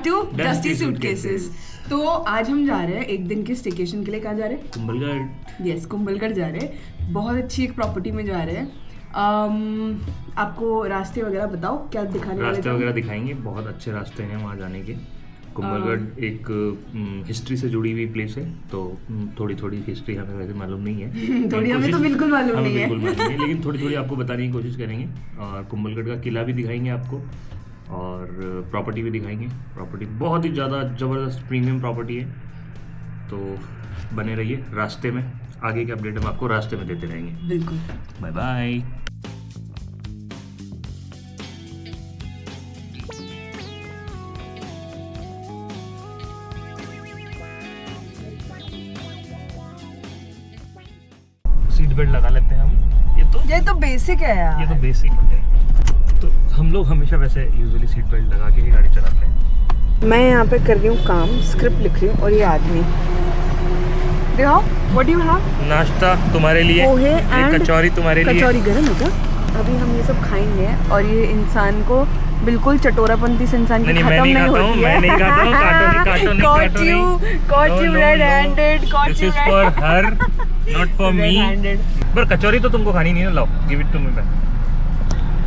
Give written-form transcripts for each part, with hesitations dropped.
Back to dusty suitcases. तो आज हम जा रहे हैं एक दिन के स्टेकेशन के लिए। कहाँ जा रहे हैं? कुंभलगढ़। यस, कुंभलगढ़ जा रहे हैं। बहुत अच्छी एक प्रॉपर्टी में जा रहे हैं। आपको रास्ते वगैरह बताओ, क्या दिखाने वाले? रास्ते वगैरह दिखाएंगे, बहुत अच्छे रास्ते हैं वहाँ जाने के। कुंभलगढ़ एक हिस्ट्री से जुड़ी हुई प्लेस है, तो थोड़ी थोड़ी हिस्ट्री हमें वैसे मालूम नहीं है। थोड़ी हमें तो बिल्कुल मालूम नहीं है, लेकिन थोड़ी थोड़ी आपको बताने की कोशिश करेंगे। और कुंभलगढ़ का किला भी दिखाएंगे आपको, और प्रॉपर्टी भी दिखाएंगे। प्रॉपर्टी बहुत ही ज़्यादा ज़बरदस्त प्रीमियम प्रॉपर्टी है, तो बने रहिए रास्ते में। आगे के अपडेट हम आपको रास्ते में देते रहेंगे। बिल्कुल। Bye bye. सीट बेल्ट लगा लेते हैं हम। ये तो बेसिक है यार, ये तो बेसिक है। तो हम लोग हमेशा वैसे यूजुअली सीट बेल्ट लगा के ही गाड़ी चलाते हैं। मैं यहाँ पे कर रही हूँ काम, स्क्रिप्ट लिख रही हूँ। और ये आदमी देखो, व्हाट डू यू हैव? नाश्ता तुम्हारे लिए, एक कचौरी तुम्हारे लिए। कचौरी गरम है क्या? अभी हम ये सब खाएंगे और ये इंसान को बिल्कुल चटोरापंती से इंसान की खत्म नहीं होती है। मैं नहीं खाता हूँ। काटो नहीं। Red handed, this is for her, not for me. पर कचौरी तो तुमको खानी नहीं है, लाओ give it to me back.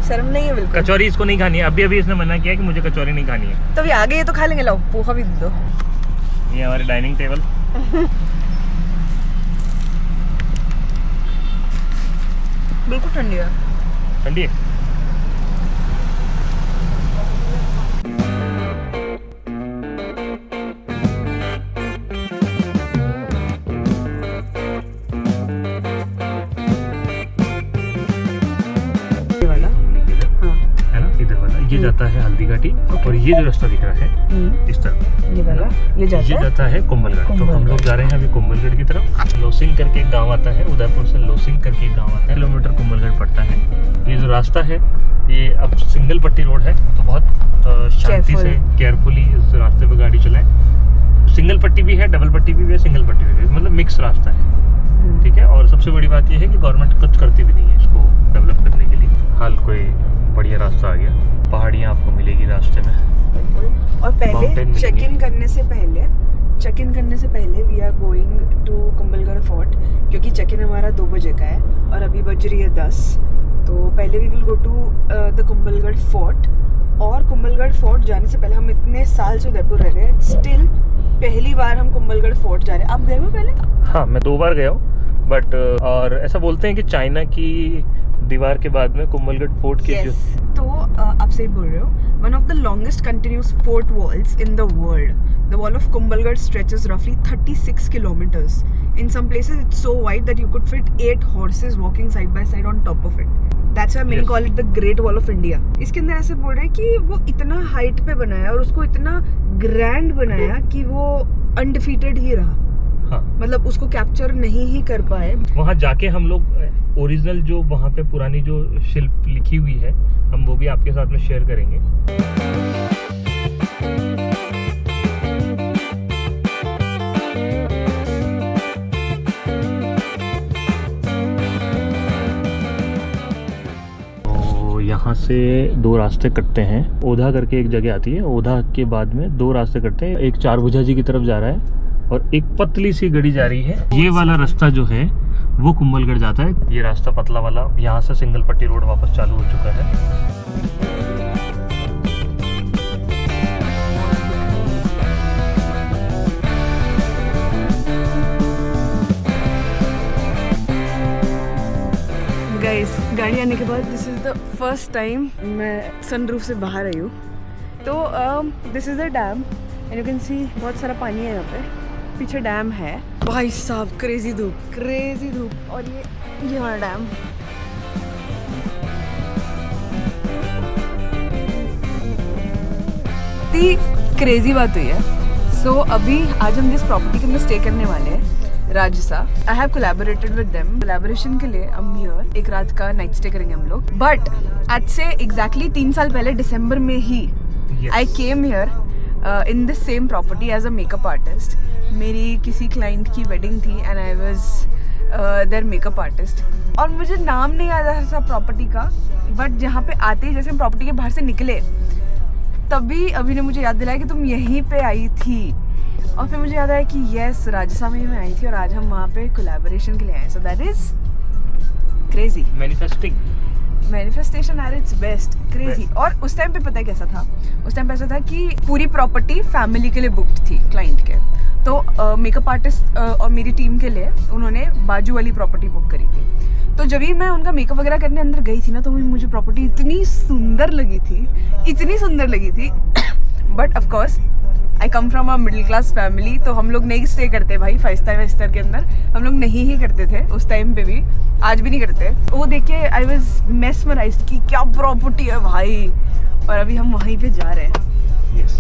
शर्म नहीं है बिल्कुल? कचौरी इसको नहीं खानी है। अभी इसने मना किया कि मुझे कचौरी नहीं खानी है। तो अभी आ गए तो खा लेंगे। लाओ पोहा भी दे दो। ये हमारे डाइनिंग टेबल। बिल्कुल ठंडी है। ठंडी है। ये जाता है हल्दी घाटी, और ये जो रास्ता दिख रहा है इस तरफ, ये वाला ये जाता है कुंभलगढ़। तो हम लोग जा रहे हैं अभी कुंभलगढ़ की तरफ। लोसिंग करके एक गांव आता है, उदयपुर से लोसिंग करके एक गांव आता है। किलोमीटर कुंभलगढ़ पड़ता है। ये जो रास्ता है ये अब सिंगल पट्टी रोड है, तो बहुत शांति से केयरफुली इस रास्ते पे गाड़ी चलाएं। सिंगल पट्टी भी है, डबल पट्टी भी है, सिंगल पट्टी भी है, मतलब मिक्स रास्ता है। ठीक है। और सबसे बड़ी बात यह है कि गवर्नमेंट कुछ करती भी नहीं है इसको डेवलप करने के लिए। हाल कोई बढ़िया रास्ता आ गया। पहाड़ियाँ आपको मिलेगी रास्ते में। और पहले चेक इन करने से पहले we are going to Kumbhalgarh fort, क्योंकि चेक इन हमारा 2 बजे का है और अभी बज रही है 10। तो पहले we will go to the Kumbhalgarh fort. और कुंभलगढ़ फोर्ट जाने से पहले, हम इतने साल से उदयपुर रह रहे हैं, स्टिल पहली बार हम कुंभलगढ़ फोर्ट जा रहे हैं। आप गए हो पहले? हाँ, मैं 2 बार गया हूँ। बट और ऐसा बोलते हैं कि चाइना की दीवार के बाद में कुंभलगढ़ फोर्ट के जो तो आप सही बोल रहे हो। One of the longest continuous fort walls in the world, the wall of Kumbhalgarh stretches रफली 36 kilometers. In some places it's so wide that you could fit 8 horses walking side by side on top of it. That's why many call it the Great Wall of India. इसके अंदर ऐसे बोल रहे हैं कि वो इतना हाइट पे बनाया और उसको इतना ग्रैंड बनाया कि वो अनडिफीटेड ही रहा। हाँ। मतलब उसको कैप्चर नहीं ही कर पाए। वहाँ जाके हम लोग ओरिजिनल जो वहाँ पे पुरानी जो शिल्प लिखी हुई है, हम वो भी आपके साथ में शेयर करेंगे। तो यहाँ से 2 रास्ते कटते हैं। ओधा करके एक जगह आती है, ओधा के बाद में 2 रास्ते कटते हैं। एक चारभुजा जी की तरफ जा रहा है और एक पतली सी गड़ी जा रही है। ये वाला रास्ता जो है वो कुंभलगढ़ जाता है। ये रास्ता पतला वाला, यहाँ से सिंगल पट्टी रोड वापस चालू हो चुका है। गाइस, गाड़ी आने के बाद this is the first time मैं सनरूफ से बाहर आई हूँ। तो this is the dam and you can see बहुत सारा पानी है यहाँ पे। पीछे डैम है। भाई साहब, क्रेजी धूप। और ये हमारा डैम। क्रेजी बात हुई है। सो अभी आज हम जिस प्रॉपर्टी के अंदर स्टे करने वाले हैं, Rajsa, I have collaborated with them. Collaboration के लिए हम हियर एक रात का नाइट स्टे करेंगे हम लोग। बट आज से एग्जैक्टली 3 साल पहले दिसंबर में ही I came here in this same property as a makeup artist. मेरी किसी क्लाइंट की वेडिंग थी and I was there makeup artist. और मुझे नाम नहीं याद आ रहा था प्रॉपर्टी का, बट जहाँ पे आते ही जैसे हम प्रॉपर्टी के बाहर से निकले तभी अभी ने मुझे याद दिलाया कि तुम यहीं पे आई थी, और फिर मुझे याद आया कि यस राजस्थान में मैं आई थी और आज हम वहाँ पे कोलैबोरेशन के लिए आए। So that is crazy, manifestation at its best, crazy. और उस टाइम पे पता है कैसा था, उस टाइम पे ऐसा था कि पूरी प्रॉपर्टी फैमिली के लिए बुक्ड थी क्लाइंट के, तो मेकअप आर्टिस्ट और मेरी टीम के लिए उन्होंने बाजू वाली प्रॉपर्टी बुक करी थी। तो जब भी मैं उनका मेकअप वगैरह करने अंदर गई थी ना, तो मुझे प्रॉपर्टी इतनी सुंदर लगी थी but of course I come from a middle class family, तो हम लोग नहीं स्टे करते भाई 5 स्टार के अंदर, हम लोग नहीं ही करते थे उस टाइम पे भी, आज भी नहीं करते। वो देख के आई वॉज मेस्मराइज्ड कि क्या प्रॉपर्टी है भाई, और अभी हम वहीं पे जा रहे हैं। yes.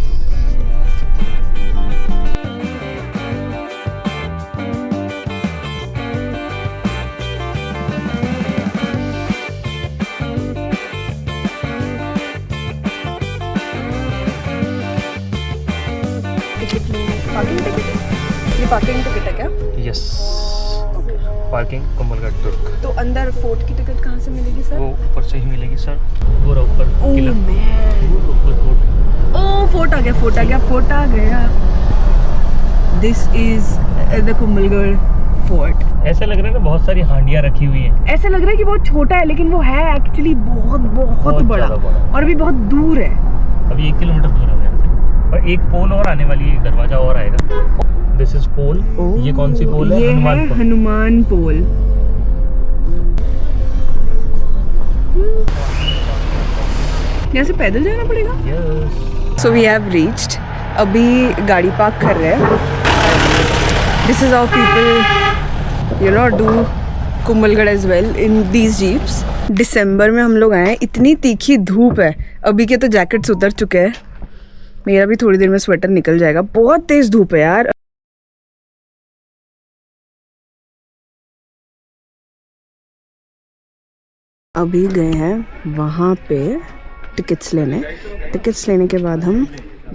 पार्किंग टिकट है क्या? यस, पार्किंग कुंभलगढ़ दुर्ग। तो अंदर फोर्ट की टिकट कहाँ से मिलेगी सर? वो ऊपर से ही मिलेगी सर, वो रहा ऊपर किला, वो ऊपर फोर्ट। ओह फोर्ट आ गया। This is the Kumbhalgarh fort. ऐसा लग रहा है ना बहुत सारी हांडियां रखी हुई हैं। ऐसा लग रहा है कि बहुत छोटा है, लेकिन वो है एक्चुअली बहुत बड़ा, और भी बहुत दूर है। अभी 1 किलोमीटर दूर है यहाँ से, और एक पोल और आने वाली है, दरवाजा और आएगा। This is pol. ये कौन सी पोल है? ये है हनुमान पोल। यहाँ से पैदल जाना पड़ेगा। सो वी हैव रीच्ड, अभी गाड़ी पार्क कर रहे हैं। This is how people do Kumbhalgarh as well in these jeeps. दिसंबर में हम लोग आए हैं, इतनी तीखी धूप है, अभी के तो जैकेट्स उतर चुके हैं, मेरा भी थोड़ी देर में स्वेटर निकल जाएगा, बहुत तेज धूप है यार। अभी गए हैं वहाँ पे टिकट्स लेने के बाद हम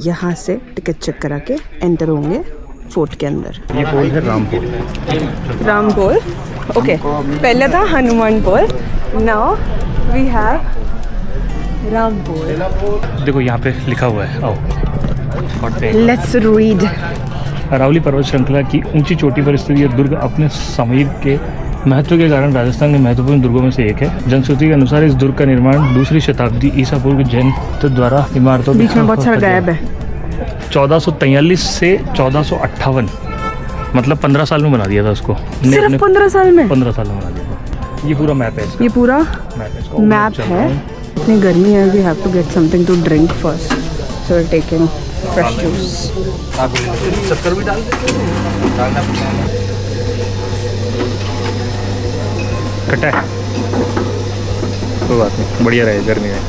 यहाँ से टिकट चेक करा के एंटर होंगे फोर्ट के अंदर। ये पोल है राम पोल। ओके, पहले था हनुमान पोल, नाउ वी हैव राम पोल। देखो यहाँ पे लिखा हुआ है, आओ लेट्स रीड। अरावली पर्वत श्रृंखला की ऊंची चोटी पर स्थित यह दुर्ग अपने सामयिक के महत्व के कारण राजस्थान के महत्वपूर्ण दुर्गों में से एक है। जनश्रुति के अनुसार इस दुर्ग का निर्माण 2वीं शताब्दी ईसा पूर्व जैन द्वारा इमारतों बीच में बहुत सारा गायब है। 1443 से 1458, मतलब 15 साल में बना दिया था उसको। सिर्फ 15 साल में? 15 साल में बना दिया था। ये पूरा मैप है इसका। ये पूरा मैप है। इतनी गर्मी है, we have to get something to drink first, so we are taking fresh juice. शक्कर भी डाल दे, कटा है, कोई बात नहीं, बढ़िया रहे गर्मी में।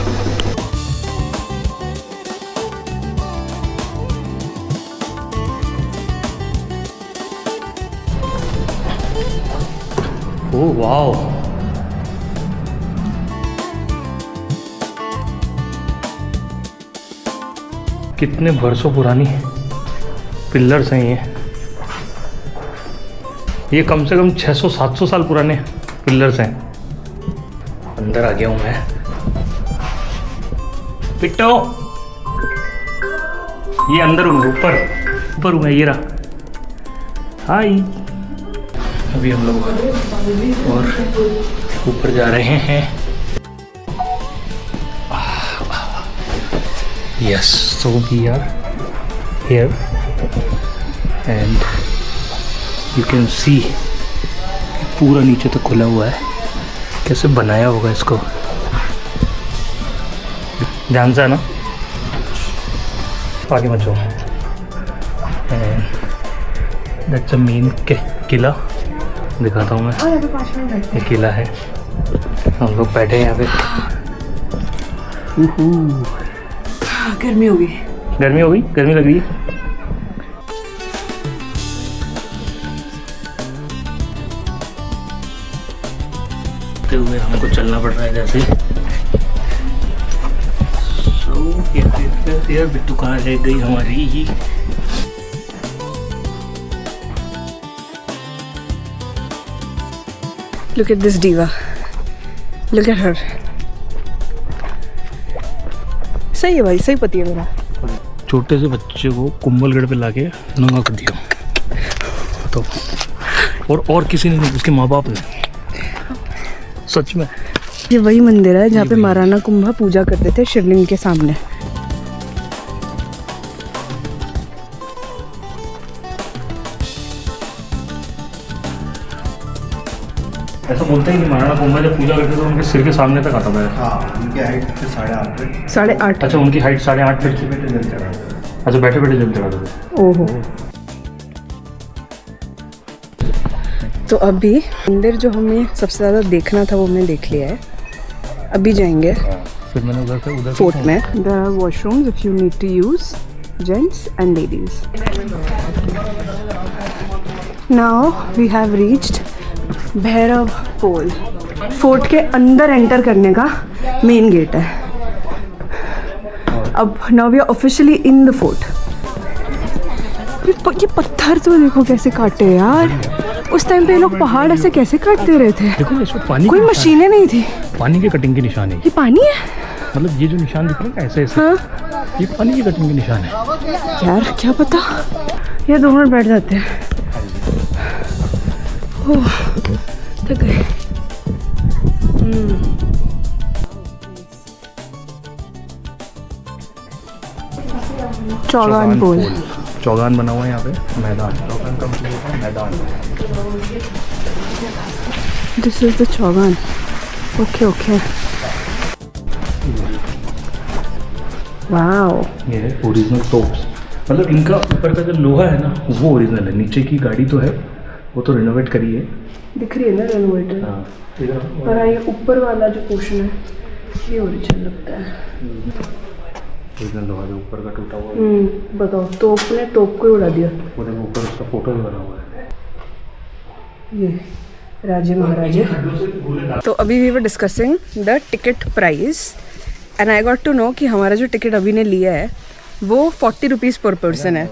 ओह वाओ, कितने वर्षों पुरानी पिलर्स हैं ये कम से कम 600-700 साल पुराने पिलर्स हैं। अंदर आ गया हूँ मैं। पिट्टो, ये अंदर हूँ, ऊपर हूँ मैं, ये रहा। हाय, अभी हम लोग और ऊपर जा रहे हैं। Yes, so we are here and you can see पूरा नीचे तक खुला हुआ है। कैसे बनाया होगा इसको, ध्यान से ना, आगे मत जाओ। दैट्स अ मेन किला, दिखाता हूँ मैं। ये किला है, हम लोग बैठे हैं यहाँ पे। गर्मी हो गई, गर्मी लग रही है। हुए हमको चलना पड़ रहा है जैसे। यार बिट्टू कहाँ रह गई हमारी। Look at this diva. Look at her. सही है भाई, सही पति है मेरा। छोटे से बच्चे को कुंभलगढ़ पे लाके नंगा कर दिया तो, और किसी ने नहीं, उसके माँ बाप ने। सच में ये वही मंदिर है जहाँ पे महाराणा कुंभा पूजा करते थे शिवलिंग के सामने। ऐसा बोलते हैं कि महाराणा कुंभा जब पूजा करते तो उनके सिर के सामने तक आता था। हाँ, उनकी हाइट 8.5 फीट। 8.5। अच्छा, उनकी हाइट 8.5 फीट थी। बैठे जल चढ़ाते थे। अच्छा, बैठे बैठे जल चढ़ाते थे। ओहो। तो अभी मंदिर जो हमें सबसे ज़्यादा देखना था वो हमने देख लिया है। अभी जाएंगे फिर मैंने उधर फोर्ट में। There are washrooms if you need to use, gents and ladies. Now we have reached Bhairav Pol. Fort के अंदर एंटर करने का मेन गेट है। अब now we are officially in the fort. ये पत्थर तो देखो कैसे काटे यार। उस टाइम पे लोग पहाड़ ऐसे कैसे काटते रहे थे। देखो इसमें पानी, कोई मशीनें नहीं थी। पानी के कटिंग के निशान है। ये पानी है, मतलब ये जो निशान दिख रहे हैं ऐसे ऐसे, हाँ ये पानी की कटिंग के निशान है। यार क्या पता। ये 2 मिनट बैठ जाते हैं। ओह, थक गए। चौगान पोल। चौगान बना हुआ है यहाँ पे, मैदान। चौगान का मतलब होता है मैदान। This is the Chaugan. Okay okay. Wow, ये है ओरिजिनल तोप्स। मतलब इनका ऊपर का जो लोहा है ना वो ओरिजिनल है, नीचे की गाड़ी तो है वो तो रिनोवेट करी है। दिख रही है ना रेनोवेटेड। हाँ, पर ये ऊपर वाला जो पोर्शन है ये ओरिजिनल लगता है। ओरिजिनल लोहा जो ऊपर का टूटा हुआ है। बताओ, तोप ने तोप को उड़ा दिया। वो देखो ऊपर उसका फोटो भी बना हुआ है। ये राजे महाराजे। तो अभी we were discussing the ticket price and I got to know कि हमारा जो टिकट अभी ने लिया है वो 40 रुपीज़ पर पर्सन है,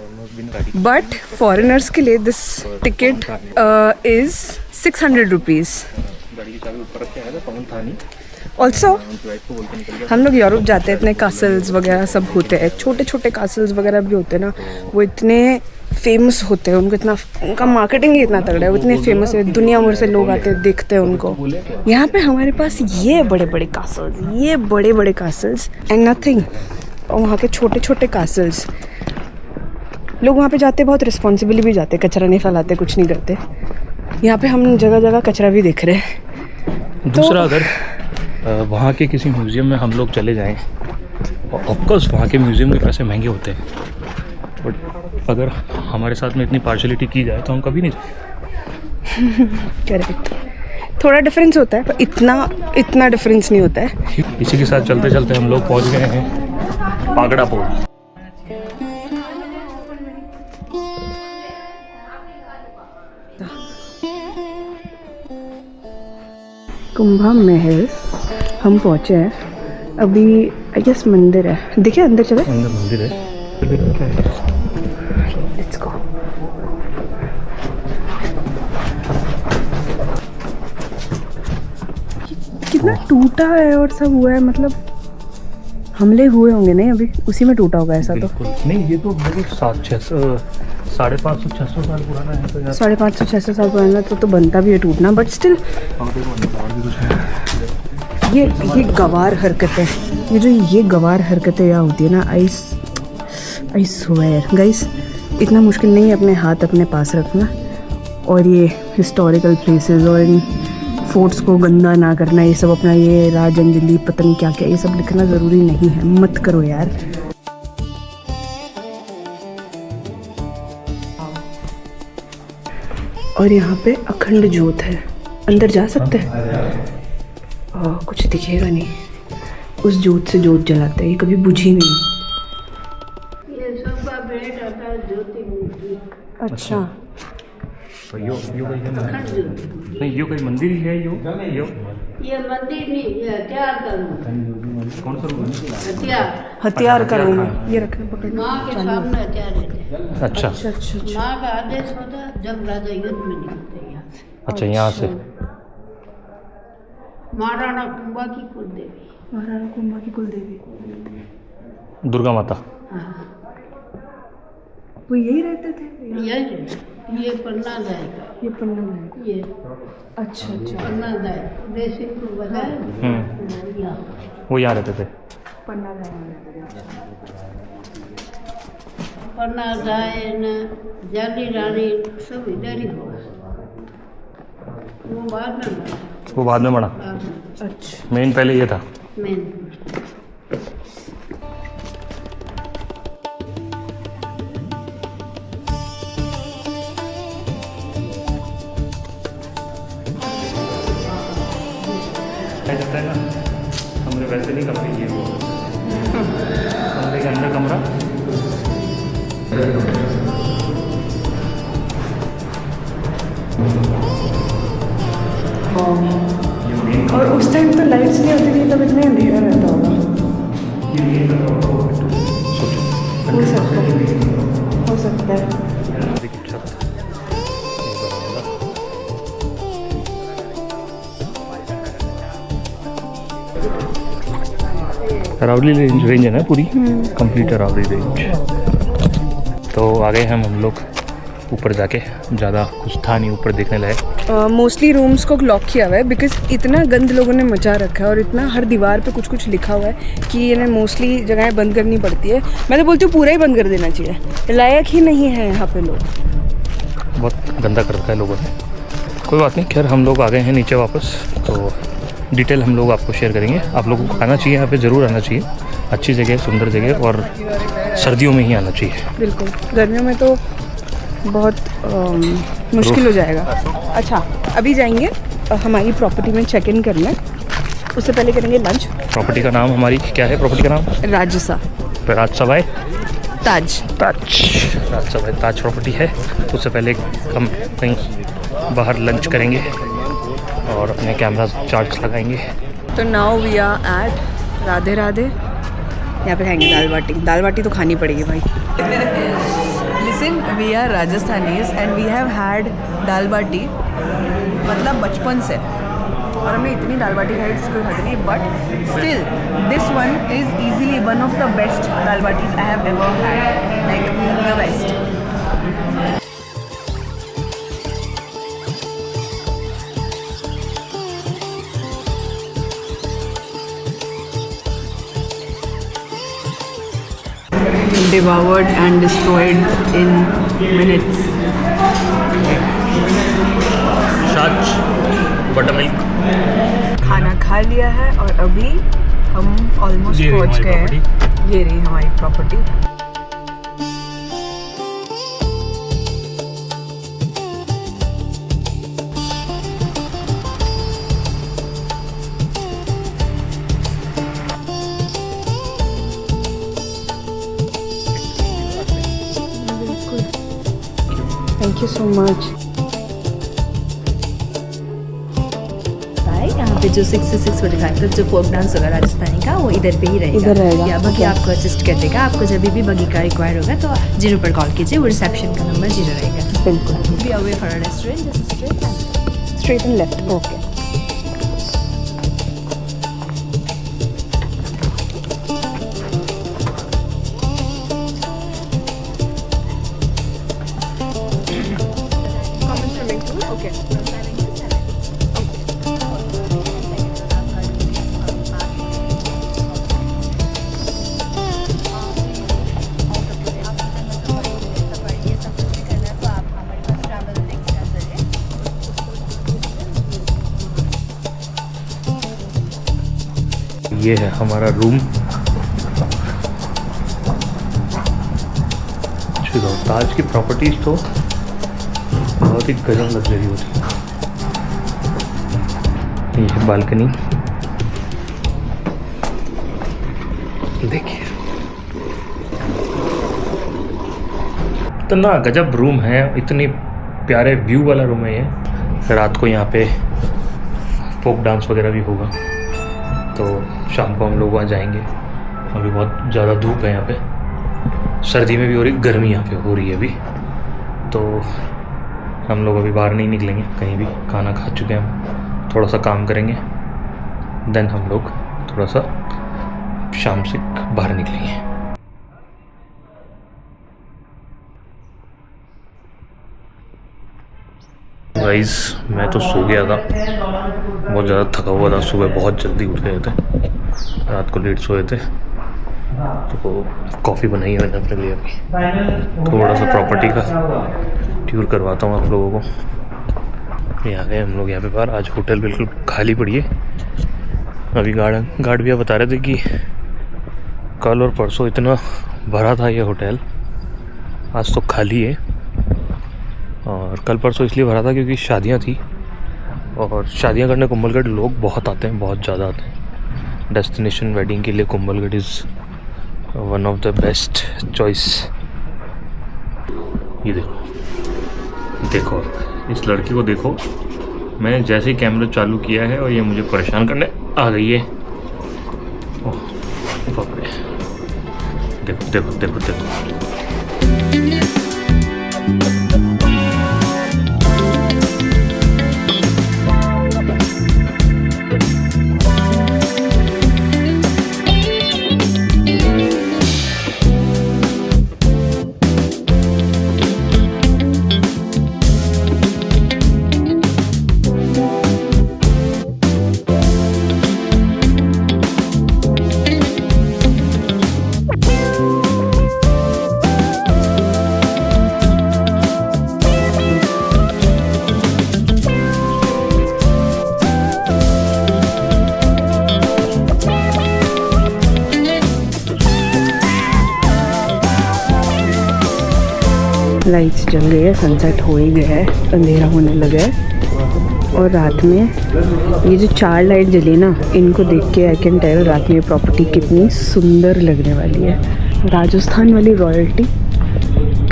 बट फॉरेनर्स के लिए this ticket is 600 rupees. Also हम लोग यूरोप जाते हैं, इतने कासल्स वगैरह सब होते हैं, छोटे छोटे कासल्स वगैरह भी होते हैं ना, वो इतने फेमस होते हैं, उनको इतना, उनका मार्केटिंग ही इतना तगड़ा है, वो इतने फेमस है, दुनिया भर से लोग आते हैं देखते हैं उनको। यहाँ पे हमारे पास ये बड़े बड़े कासल्स एंड नथिंग, और वहाँ के छोटे छोटे कासल्स। लोग वहाँ पे जाते बहुत रिस्पॉन्सिबली भी जाते, कचरा नहीं फैलाते, कुछ नहीं करते। यहाँ पे हम जगह जगह कचरा भी देख रहे हैं। दूसरा, अगर वहाँ के किसी म्यूज़ियम में हम लोग चले जाएं, ऑफकोर्स वहाँ के म्यूज़ियम के पैसे महंगे होते हैं, बट अगर हमारे साथ में इतनी पार्शलिटी की जाए तो हम कभी नहीं जाए। करेक्ट, थोड़ा डिफरेंस होता है पर इतना डिफरेंस नहीं होता है। इसी के साथ चलते चलते हम लोग पहुँच गए हैं पागड़ा पोल। कुंभा महल हम पहुँचे हैं अभी। आई गेस मंदिर है, देखिए अंदर चले। अंदर मंदिर है। Let's go. कितना टूटा है और सब हुआ है, मतलब हमले हुए होंगे नहीं अभी, उसी में टूटा होगा ऐसा तो। नहीं, ये तो लगभग 550-600 साल पुराना है। तो 550-600 साल पुराना तो बनता भी है टूटना, बट स्टिल ये गवार हरकतें, ये गवार हरकतें या होती है ना, आई स्वेयर गाइस, इतना मुश्किल नहीं है अपने हाथ अपने पास रखना, और ये हिस्टोरिकल प्लेसेस और इन फोर्ट्स को गंदा ना करना, ये सब अपना ये राज अंजलि पता नहीं क्या क्या ये सब लिखना ज़रूरी नहीं है, मत करो यार। और यहाँ पे अखंड ज्योत है, अंदर जा सकते हैं। कुछ दिखेगा नहीं, उस ज्योत से ज्योत जलाते हैं, ये कभी बुझी नहीं। ये सबका भेंट आता है ज्योति मूर्ति। अच्छा, तो यो नहीं, यो कोई मंदिर ही है। यो ये मंदिर नहीं, ये हथियार का रूप। कौन सा रूप है? हथियार का रूम है, ये रखना पकड़ना। माँ के सामने हथियार रहते हैं। अच्छा, माँ का आदेश होता है जब राजा युद्ध में निकलते हैं यहाँ से। अच्छा, यहाँ से। महाराणा कुंभा की कुल देवी। महाराणा कुंभा की कुल देवी। दुर्गा माता। वो यही रहते थे? ये पन्ना जाएगा, ये पन्ना में। ये अच्छा अच्छा, पन्ना जाए देसी को बताए वो यहाँ रहते थे। पन्ना में। पन्ना जाए न जाली रानी सब इधर ही हुआ, वो बाद में बना। वो बाद में बना, अच्छा। मेन पहले ये था। मेन जाता है ना कमरे वैसे नहीं, कमरे ये वो कमरे के अंदर कमरा। और उस टाइम तो लाइट्स नहीं होती थी, तब इतना अंधेरा रहता होगा। हो सकता है। अरावली रेंज है ना पूरी, कंप्लीट अरावली रेंज। तो आ गए हम लोग ऊपर जाके, ज़्यादा कुछ था नहीं ऊपर देखने लायक। मोस्टली रूम्स को लॉक किया हुआ है बिकॉज इतना गंद लोगों ने मचा रखा है और इतना हर दीवार पे कुछ कुछ लिखा हुआ है कि इन्हें मोस्टली जगहें बंद करनी पड़ती है। मैं तो बोलती हूँ पूरा ही बंद कर देना चाहिए, लायक ही नहीं है यहाँ पे लोग। बहुत गंदा कर रखा है लोगों ने। कोई बात नहीं, खैर हम लोग आ गए हैं नीचे वापस, तो डिटेल हम लोग आपको शेयर करेंगे। आप लोगों को आना चाहिए, यहाँ पे ज़रूर आना चाहिए। अच्छी जगह, सुंदर जगह, और सर्दियों में ही आना चाहिए। बिल्कुल, गर्मियों में तो बहुत मुश्किल हो जाएगा। अच्छा, अभी जाएंगे हमारी प्रॉपर्टी में चेक इन करने, उससे पहले करेंगे लंच। प्रॉपर्टी का नाम हमारी क्या है? प्रॉपर्टी का नाम राजसा। राजसा बाय ताज। राजसा बाय ताज प्रॉपर्टी है। उससे पहले हम कहीं बाहर लंच करेंगे और अपने कैमरा चार्ज लगाएंगे। तो now we are at Radhe Radhe. यहाँ पे खाएंगे दाल बाटी। दाल बाटी तो खानी पड़ेगी भाई। Listen, we are Rajasthanis and we have had dal baati मतलब बचपन से, और हमने इतनी दाल बाटी खाई जिसको हद नहीं, but still this one is easily one of the best dal baatis I have ever had, like the best. Devoured and destroyed in minutes. छाछ, बटर मिल्क। खाना खा लिया है और अभी हम ऑलमोस्ट पहुंच गए हैं। ये रही हमारी property. Thank you so much. यहाँ पे जो 6645 का जो फोक डांस होगा राजस्थानी का, वो इधर पे ही रहेगा। इधर रहेगा। या बाकी आपको असिस्ट कर देगा। आपको जब भी बगी का रिक्वायर होगा तो 0 पर कॉल कीजिए, वो रिसेप्शन का नंबर 0 रहेगा। बिल्कुल। We are way for a restaurant, just straight and left. Okay. ये है हमारा रूम। चलो, ताज की प्रॉपर्टीज तो बहुत ही गजब लग्जरी होती है। ये है बालकनी, देखिए इतना गजब रूम है, इतनी प्यारे व्यू वाला रूम है ये। रात को यहाँ पे फोक डांस वगैरह भी होगा, तो शाम को हम लोग वहाँ जाएंगे। अभी बहुत ज़्यादा धूप है यहाँ पे, सर्दी में भी हो रही, गर्मी यहाँ पे हो रही है अभी, तो हम लोग अभी बाहर नहीं निकलेंगे कहीं भी। खाना खा चुके हैं हम, थोड़ा सा काम करेंगे, देन हम लोग थोड़ा सा शाम से बाहर निकलेंगे। गाइस मैं तो सो गया था, बहुत ज़्यादा थका हुआ था। सुबह बहुत जल्दी उठ गए थे, रात को लेट सोए थे। तो कॉफ़ी बनाई है मैंने अपने लिए अभी। थोड़ा सा प्रॉपर्टी का टूर करवाता हूँ आप लोगों को। ये आ गए हम लोग यहाँ पे बाहर। आज होटल बिल्कुल खाली पड़ी है। अभी गार्ड भैया बता रहे थे कि कल और परसों इतना भरा था ये होटल, आज तो खाली है। और कल परसों इसलिए भरा था क्योंकि शादियां थी, और शादियां करने कुंभलगढ़ लोग बहुत आते हैं, बहुत ज़्यादा आते हैं। डेस्टिनेशन वेडिंग के लिए Kumbhalgarh is one of the best choice. ये देखो इस लड़की को देखो। मैंने जैसे ही कैमरा चालू किया है और ये मुझे परेशान करने आ गई है। ओह बाप रे, देखो देखो देखो देखो। लाइट्स जल गई है, सनसेट हो ही गया है, अंधेरा होने लगा है। और रात में ये जो 4 लाइट जली ना, इनको देख के आई कैन टेल रात में प्रॉपर्टी कितनी सुंदर लगने वाली है। राजस्थान वाली रॉयल्टी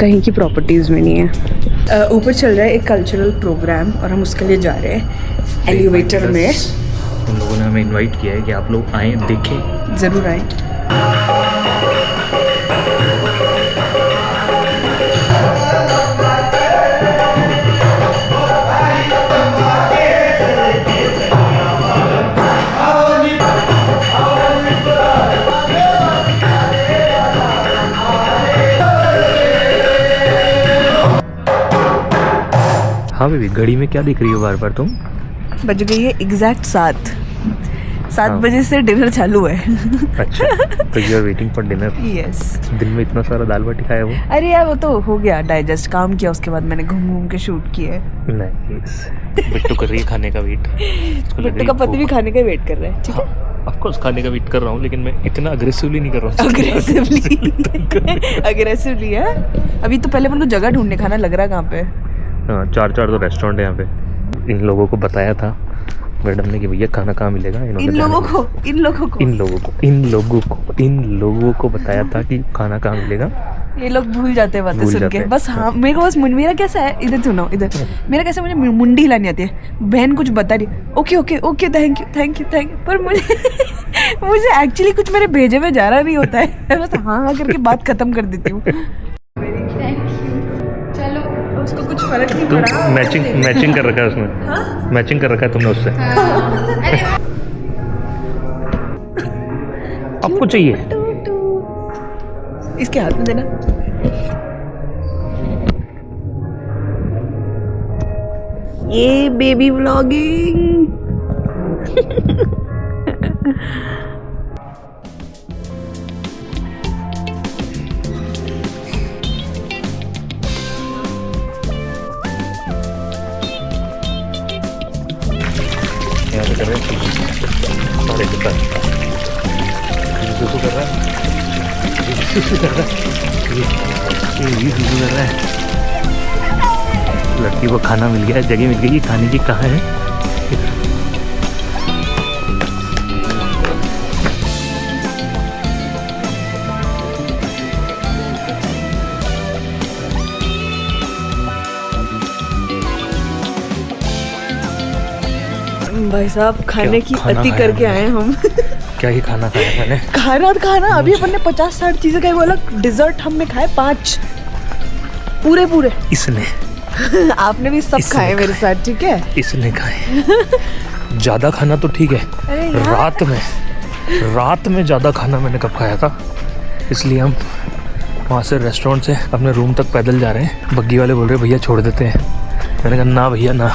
कहीं की प्रॉपर्टीज़ में नहीं है। ऊपर चल रहा है एक कल्चरल प्रोग्राम और हम उसके लिए जा रहे हैं एलिवेटर में। उन लोगों ने हमें इनवाइट किया है कि आप लोग आएँ, देखें। ज़रूर आएँ। हाँ बेबी, घड़ी में क्या दिख रही हो बार बार तुम? बज गई है एग्जैक्ट 7 बजे से डिनर चालू है। अच्छा, तो you are waiting for dinner? Yes. दिन में इतना सारा दाल बाटी खाया वो? अरे यार वो तो हो गया डाइजेस्ट, काम किया उसके बाद मैंने घूम के शूट किया है। नाइस। बिट्टू कर रही है खाने का वेट। बिट्टू का पति भी खाने का वेट कर रहा है। ठीक है, ऑफ कोर्स खाने का वेट कर रहा हूँ, लेकिन मैं इतना अग्रेसिवली नहीं कर रहा हूँ। अग्रेसिवली है। अभी तो पहले मतलब जगह ढूंढने, खाना लग रहा है कहाँ पे? हाँ, 4 तो रेस्टोरेंट है यहाँ पे। इन लोगों को बताया था मैडम ने कि भैया खाना कहाँ मिलेगा। इन लोगों को बताया था कि खाना कहाँ मिलेगा। ये लोग भूल जाते हैं बातें सुन के। बस हाँ, मेरे को बस मेरा कैसा है, इधर सुनो इधर। मेरा कैसा, मुझे मुंडी हिलानी आती है। बहन कुछ बता रही, okay okay okay thank you. पर मुझे एक्चुअली कुछ मेरे भेजे में जा रहा नहीं होता है। बस हाँ करके बात खत्म कर देती हूँ। उसको कुछ फर्क नहीं पड़ा। मैचिंग कर रखा है उसने। हाँ? मैचिंग कर रखा है तुमने उससे। आपको चाहिए इसके हाथ में देना। ये बेबी व्लॉगिंग। कर रहे हैं सारे के साथ कर रहा है। लड़की को खाना मिल गया, जगह मिल गई। खाने की कहाँ है? भाई साहब खाने की अति करके आए हम। क्या ही खाना खाया मैंने? खाना अभी अपन ने 50-60 चीजें खाई। वो अलग डिजर्ट हमने खाए 5 पूरे। इसने आपने भी सब खाए मेरे साथ, ठीक है? इसने खाए। ज्यादा खाना तो ठीक है, रात में ज्यादा खाना मैंने कब खाया था। इसलिए हम वहाँ से रेस्टोरेंट से अपने रूम तक पैदल जा रहे हैं। बग्गी वाले बोल रहे भैया छोड़ देते हैं। मैंने कहा ना भैया ना,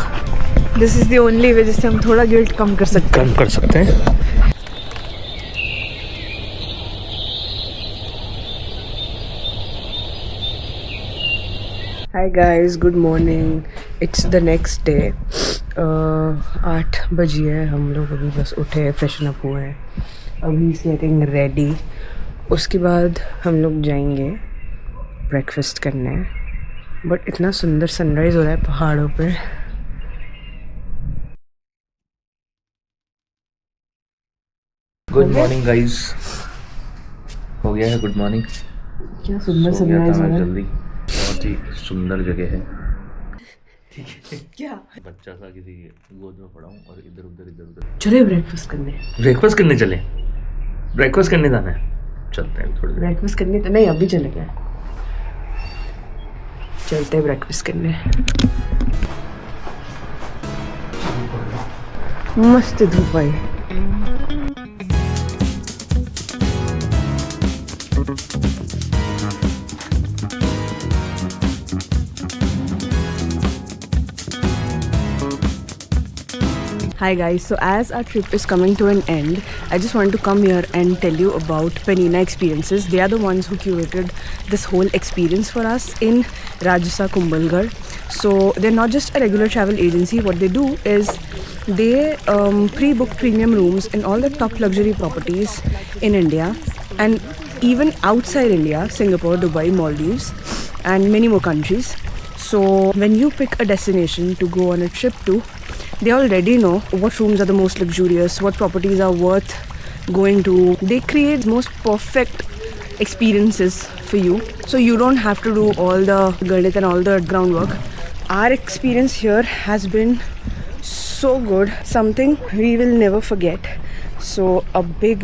this is the only way जिससे हम थोड़ा गिल्ट कम कर सकते हैं। Hi guys, good morning. It's the next day. 8 बजे है, हम लोग अभी बस उठे, फ्रेशन अप हुए हैं, अभी गेटिंग रेडी। उसके बाद हम लोग जाएंगे ब्रेकफास्ट करने। बट इतना सुंदर सनराइज़ हो रहा है पहाड़ों पे। गुड मॉर्निंग गाइस, हो गया है गुड मॉर्निंग। क्या सुंदर सनराइज़ हो रहा है। जल्दी, बहुत ही सुंदर जगह है। क्या बच्चा सा किसी गोद में पड़ा हूँ और इधर उधर चले ब्रेकफास्ट करने। ब्रेकफास्ट करने चले, ब्रेकफास्ट करने जाना है, चलते हैं थोड़ी देर। ब्रेकफास्ट करने तो नहीं, अभी चले गए, चलते हैं ब्रेकफास्ट करने। मस्त धूप आई। Hi guys, so as our trip is coming to an end, I just want to come here and tell you about Penina Experiences. They are the ones who curated this whole experience for us in Rajasa, Kumbhalgarh. So they're not just a regular travel agency. What they do is they pre-book premium rooms in all the top luxury properties in India and even outside India, Singapore, Dubai, Maldives and many more countries. So when you pick a destination to go on a trip to, they already know what rooms are the most luxurious, what properties are worth going to. They create most perfect experiences for you, so you don't have to do all the ganit and all the groundwork. Our experience here has been so good, something we will never forget. So a big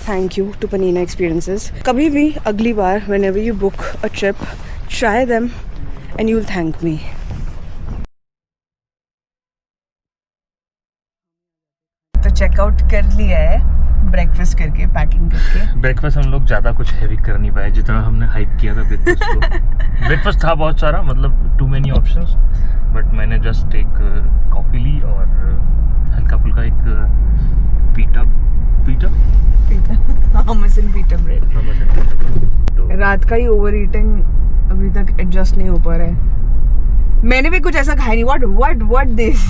thank you to Penina Experiences. Kabhi bhi agli baar, whenever you book a trip, try them and you'll thank me. तो checkout कर लिया है, breakfast करके, packing करके। Breakfast हम लोग ज़्यादा कुछ हैवी कर नहीं पाए जितना हमने हाइप किया था ब्रेकफास्ट को। ब्रेकफास्ट था बहुत सारा, मतलब टू मेनी ऑप्शंस, बट मैंने जस्ट एक कॉफ़ी ली और हल्का फुल्का एक पीटा मसन पीटा ब्रेड। रात का ही ओवर ईटिंग अभी तक एडजस्ट नहीं हो पा रहा है। मैंने भी कुछ ऐसा खाया नहीं।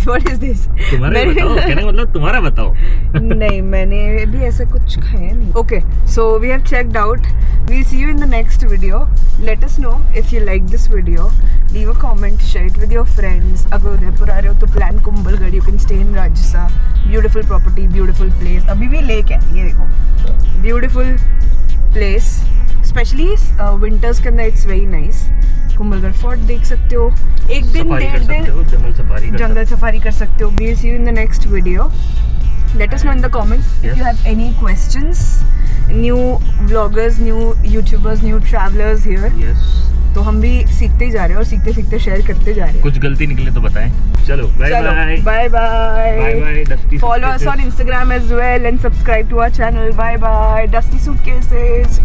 what is this? तुम्हारा बताओ। नहीं, मैंने भी ऐसा कुछ खाया नहीं। Okay, so we have checked out. We'll see you in the next video. Let us know if you like this video. Leave a comment, share it with your friends. अगर उदयपुर आ रहे हो तो plan Kumbhalgarh. You can stay in Rajasa. Beautiful property, beautiful place. अभी भी lake है, ये देखो, beautiful place. Especially winters के अंदर it's very nice. Kumbhalgarh fort देख सकते हो, एक दिन डेढ़ दिन जंगल सफारी कर सकते हो। We'll see you in the next video. Let us know in the comments if you have any questions. New vloggers, new YouTubers, new travelers here. Yes. तो हम भी सीखते ही जा रहे हैं और सीखते सीखते शेयर करते जा रहे हैं। कुछ गलती निकले तो बताएं। चलो bye bye. Follow us on Instagram as well and subscribe to our channel. Bye bye. Dusty Suitcases.